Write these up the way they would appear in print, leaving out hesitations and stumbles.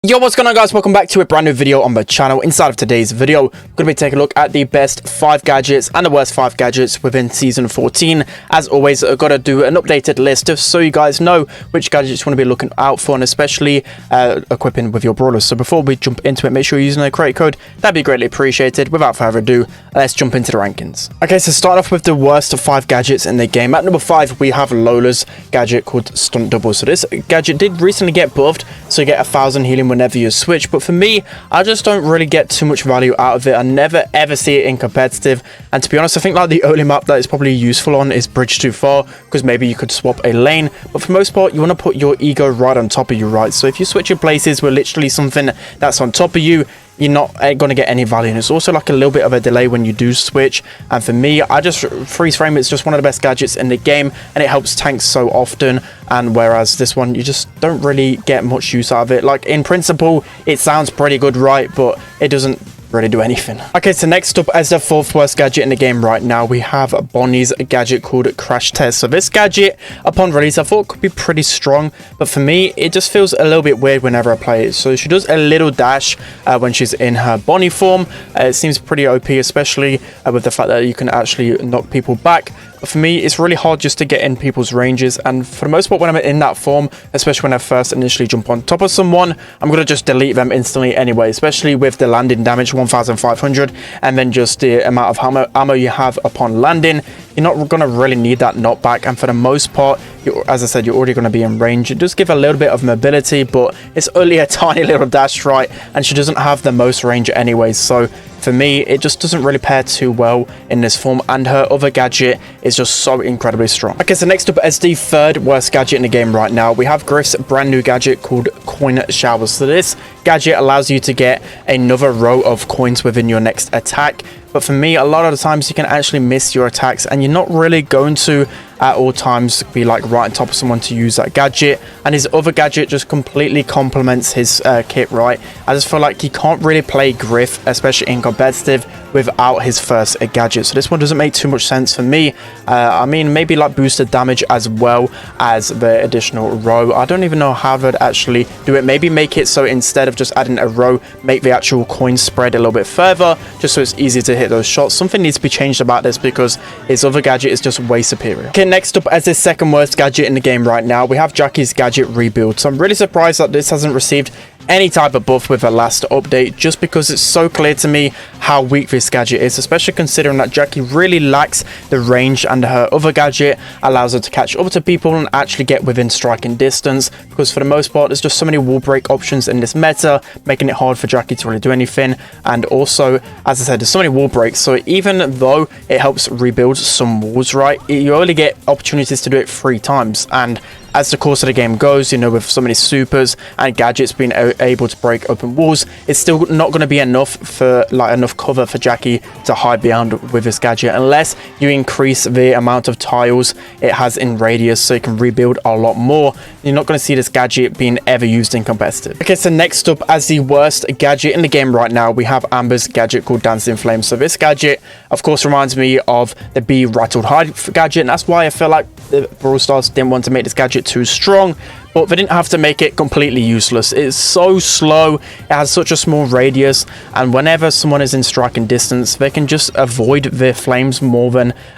Yo, what's going on, guys? Welcome back to a brand new video on the channel. Inside of today's video, we're going to be taking a look at the best 5 gadgets and the worst 5 gadgets within season 14. As always, I've got to do an updated list just so you guys know which gadgets you want to be looking out for, and especially equipping with your brawlers. So before we jump into it, make sure you're using the create code. That'd be greatly appreciated. Without further ado, let's jump into the rankings. Okay, so start off with the worst 5 gadgets in the game. At number 5, we have Lola's gadget called Stunt Double. So this gadget did recently get buffed, so you get 1,000 healing whenever you switch, but for me, I just don't really get too much value out of it. I never ever see it in competitive, and to be honest, I think like the only map that is probably useful on is Bridge Too Far, because maybe you could swap a lane, but for the most part you want to put your ego right on top of you, right? So if you switch your places with literally something that's on top of you, you're not going to get any value, and it's also like a little bit of a delay when you do switch. And for me, I just freeze frame. It's just one of the best gadgets in the game, and it helps tanks so often. And whereas this one, you just don't really get much use out of it. Like in principle, it sounds pretty good, right? But it doesn't really do anything. Okay, so next up, as the 4th worst gadget in the game right now, we have Bonnie's gadget called Crash Test. So this gadget, upon release, I thought could be pretty strong, but for me, it just feels a little bit weird whenever I play it. So she does a little dash when she's in her Bonnie form. It seems pretty OP, especially with the fact that you can actually knock people back. But for me, it's really hard just to get in people's ranges, and for the most part, when I'm in that form, especially when I first initially jump on top of someone, I'm going to just delete them instantly anyway, especially with the landing damage, 1,500, and then just the amount of ammo you have upon landing. You're not going to really need that knockback, and for the most part, as I said, you're already going to be in range. It does give a little bit of mobility, but it's only a tiny little dash, right? And she doesn't have the most range anyway, so for me, it just doesn't really pair too well in this form, and her other gadget is just so incredibly strong. Okay, so next up, as the 3rd worst gadget in the game right now, we have Griff's brand new gadget called Coin Showers. So this gadget allows you to get another row of coins within your next attack. But for me, a lot of the times you can actually miss your attacks, and you're not really going to at all times be like right on top of someone to use that gadget. And his other gadget just completely complements his kit, right? I just feel like he can't really play Griff, especially in competitive, without his first gadget. So this one doesn't make too much sense for me. I mean, maybe like boosted damage as well as the additional row. I don't even know how they'd actually do it. Maybe make it so instead of just adding a row, make the actual coin spread a little bit further, just so it's easy to hit those shots. Something needs to be changed about this, because his other gadget is just way superior. Okay, next up, as the 2nd worst gadget in the game right now, we have Jackie's gadget Rebuild. So I'm really surprised that this hasn't received any type of buff with the last update, just because it's so clear to me how weak this gadget is, especially considering that Jackie really lacks the range, and her other gadget allows her to catch up to people and actually get within striking distance, because for the most part there's just so many wall break options in this meta, making it hard for Jackie to really do anything. And also, as I said, there's so many wall breaks, so even though it helps rebuild some walls, right, you only get opportunities to do it 3 times, and as the course of the game goes, you know, with so many supers and gadgets being able to break open walls, it's still not going to be enough for enough cover for Jackie to hide behind with this gadget, unless you increase the amount of tiles it has in radius, so you can rebuild a lot more. You're not going to see this gadget being ever used in competitive. Okay, so next up, as the worst gadget in the game right now, we have Amber's gadget called Dancing Flames. So this gadget, of course, reminds me of the Bee Rattled Hide gadget, and that's why I feel like the Brawl Stars didn't want to make this gadget too strong, but they didn't have to make it completely useless. It's so slow, it has such a small radius, and whenever someone is in striking distance, they can just avoid the flames more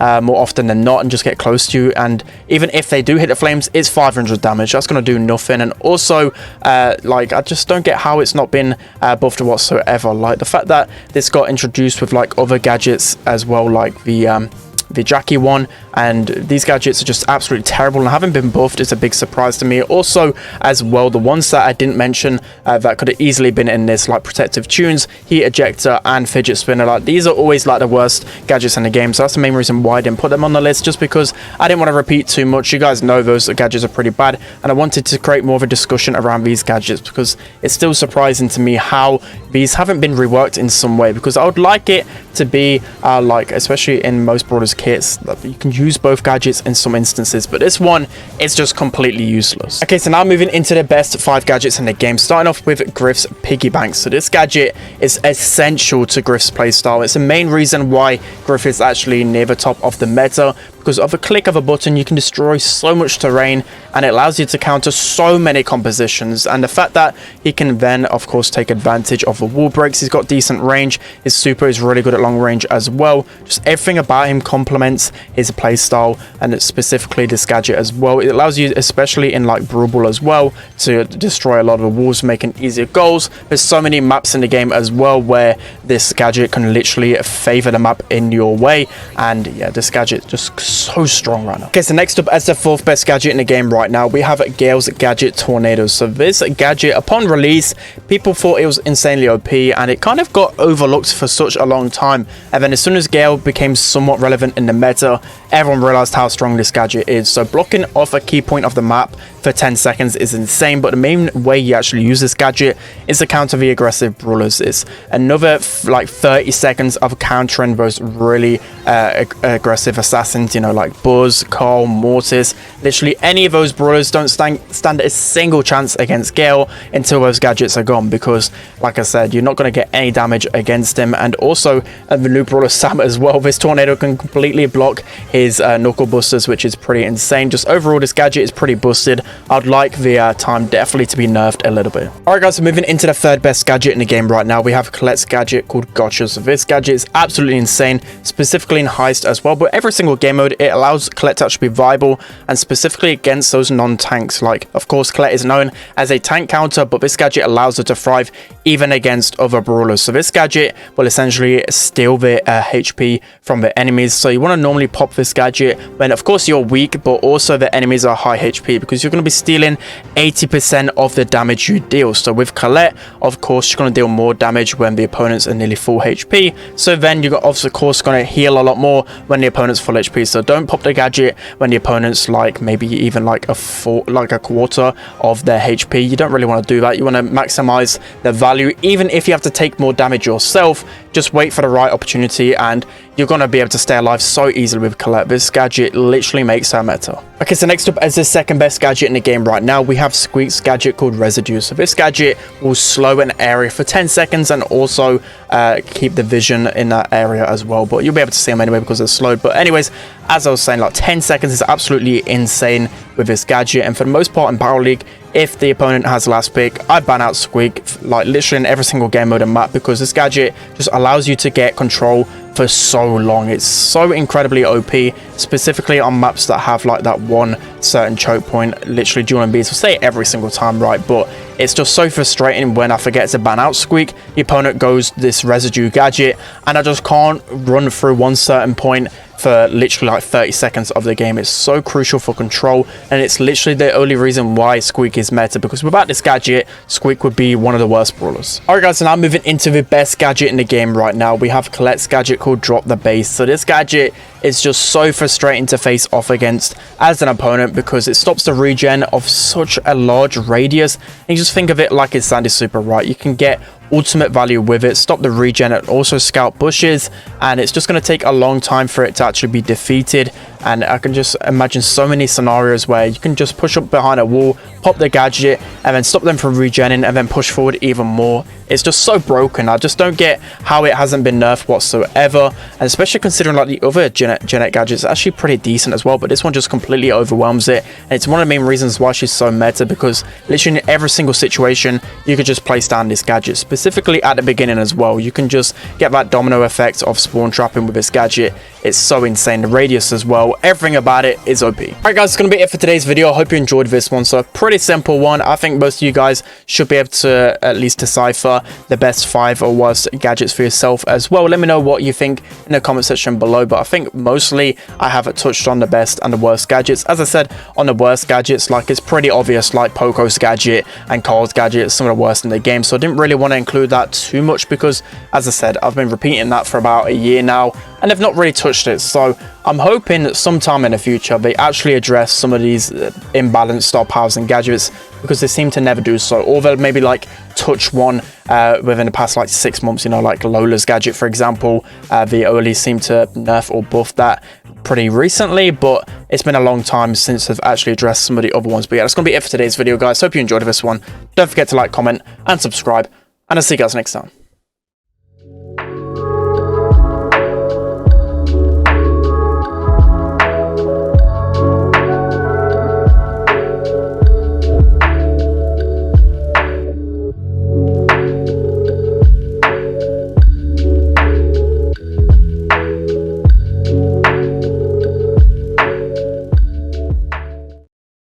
often than not and just get close to you. And even if they do hit the flames, it's 500 damage. That's going to do nothing. And also, like, I just don't get how it's not been buffed whatsoever. Like the fact that this got introduced with like other gadgets as well, like the Jackie one, and these gadgets are just absolutely terrible and haven't been buffed. It's a big surprise to me. Also, as well, the ones that I didn't mention that could have easily been in this, like Protective Tunes, Heat Ejector, and Fidget Spinner, like these are always like the worst gadgets in the game. So that's the main reason why I didn't put them on the list, just because I didn't want to repeat too much. You guys know those gadgets are pretty bad, and I wanted to create more of a discussion around these gadgets, because it's still surprising to me how these haven't been reworked in some way, because I would like it to be like, especially in most Brawlers kits, you can use both gadgets in some instances, but this one is just completely useless. Okay, so now moving into the best 5 gadgets in the game, starting off with Griff's Piggy Bank. So this gadget is essential to Griff's playstyle. It's the main reason why Griff is actually near the top of the meta, because of a click of a button you can destroy so much terrain, and it allows you to counter so many compositions. And the fact that he can then of course take advantage of the wall breaks, he's got decent range, his super is really good at long range as well. Just everything about him complements his playstyle, and it's specifically this gadget as well. It allows you, especially in like Brawl as well, to destroy a lot of the walls, making easier goals. There's so many maps in the game as well where this gadget can literally favor the map in your way, and yeah, this gadget just so strong right now. Okay, so next up, as the fourth best gadget in the game right now, we have Gale's gadget Tornado. So this gadget, upon release, people thought it was insanely OP, and it kind of got overlooked for such a long time, and then as soon as Gale became somewhat relevant in the meta, everyone realized how strong this gadget is. So blocking off a key point of the map for 10 seconds is insane, but the main way you actually use this gadget is to counter the aggressive brawlers. It's another like 30 seconds of countering those really aggressive assassins, you know, like Buzz, Carl, Mortis. Literally any of those brawlers don't stand a single chance against Gale until those gadgets are gone, because like I said, you're not going to get any damage against him. And also the new brawler Sam as well, this tornado can completely block his knuckle busters, which is pretty insane. Just overall, this gadget is pretty busted. I'd like the time definitely to be nerfed a little bit. Alright guys, so moving into the third best gadget in the game right now, we have Colette's gadget called Gotcha. So this gadget is absolutely insane, specifically in Heist as well, but every single game mode it allows Colette to actually be viable, and specifically against those non-tanks. Like, of course, Colette is known as a tank counter, but this gadget allows her to thrive even against other brawlers. So this gadget will essentially steal the HP from the enemies. So you want to normally pop this gadget when of course you're weak, but also the enemies are high HP, because you're going to be stealing 80% of the damage you deal. So with Colette, of course, you're going to deal more damage when the opponents are nearly full HP. So then you're of course going to heal a lot more when the opponent's full HP. So don't pop the gadget when the opponent's like maybe even like a quarter of their HP. You don't really want to do that. You want to maximize the value, even if you have to take more damage yourself. Just wait for the right opportunity, and you're going to be able to stay alive so easily with Colette. This gadget literally makes her meta. Okay, so next up, as the second best gadget in the game right now, we have Squeak's gadget called Residue. So this gadget will slow an area for 10 seconds and also keep the vision in that area as well, but you'll be able to see them anyway because they're slowed. But anyways, as I was saying, like 10 seconds is absolutely insane with this gadget, and for the most part in Battle League, if the opponent has last pick, I ban out Squeak like literally in every single game mode and map, because this gadget just allows you to get control for so long. It's so incredibly OP, specifically on maps that have like that one certain choke point. Literally dual MBs will say it every single time, right? But it's just so frustrating when I forget to ban out Squeak, the opponent goes this Residue gadget, and I just can't run through one certain point for literally like 30 seconds of the game. It's so crucial for control, and it's literally the only reason why Squeak is meta, because without this gadget, Squeak would be one of the worst brawlers. Alright guys, so now moving into the best gadget in the game right now, we have Colette's gadget called Drop the Base. So this gadget is just so frustrating to face off against as an opponent, because it stops the regen of such a large radius, and you just think of it like it's Sandy Super, right? You can get ultimate value with it, stop the regen, and also scout bushes, and it's just going to take a long time for it to actually be defeated. And I can just imagine so many scenarios where you can just push up behind a wall, pop the gadget, and then stop them from regenning, and then push forward even more. It's just so broken. I just don't get how it hasn't been nerfed whatsoever, and especially considering like the other Jeanette gadgets are actually pretty decent as well, but this one just completely overwhelms it. And it's one of the main reasons why she's so meta, because literally in every single situation you could just place down this gadget, specifically at the beginning as well. You can just get that domino effect of spawn trapping with this gadget. It's so insane. The radius as well, everything about it is OP. Alright guys, it's going to be it for today's video. I hope you enjoyed this one. So a pretty simple one. I think most of you guys should be able to at least decipher the best 5 or worst gadgets for yourself as well. Let me know what you think in the comment section below, but I think mostly I have touched on the best and the worst gadgets. As I said, on the worst gadgets, like it's pretty obvious, like Poco's gadget and Carl's gadget, some of the worst in the game, so I didn't really want to include that too much, because as I said, I've been repeating that for about a year now and they've not really touched it. So I'm hoping that sometime in the future they actually address some of these imbalanced star powers and gadgets, because they seem to never do so, or they'll maybe like touch one within the past like 6 months, you know, like Lola's gadget for example. They only seem to nerf or buff that pretty recently, but it's been a long time since they've actually addressed some of the other ones. But yeah, that's gonna be it for today's video guys. Hope you enjoyed this one. Don't forget to like, comment and subscribe, and I'll see you guys next time.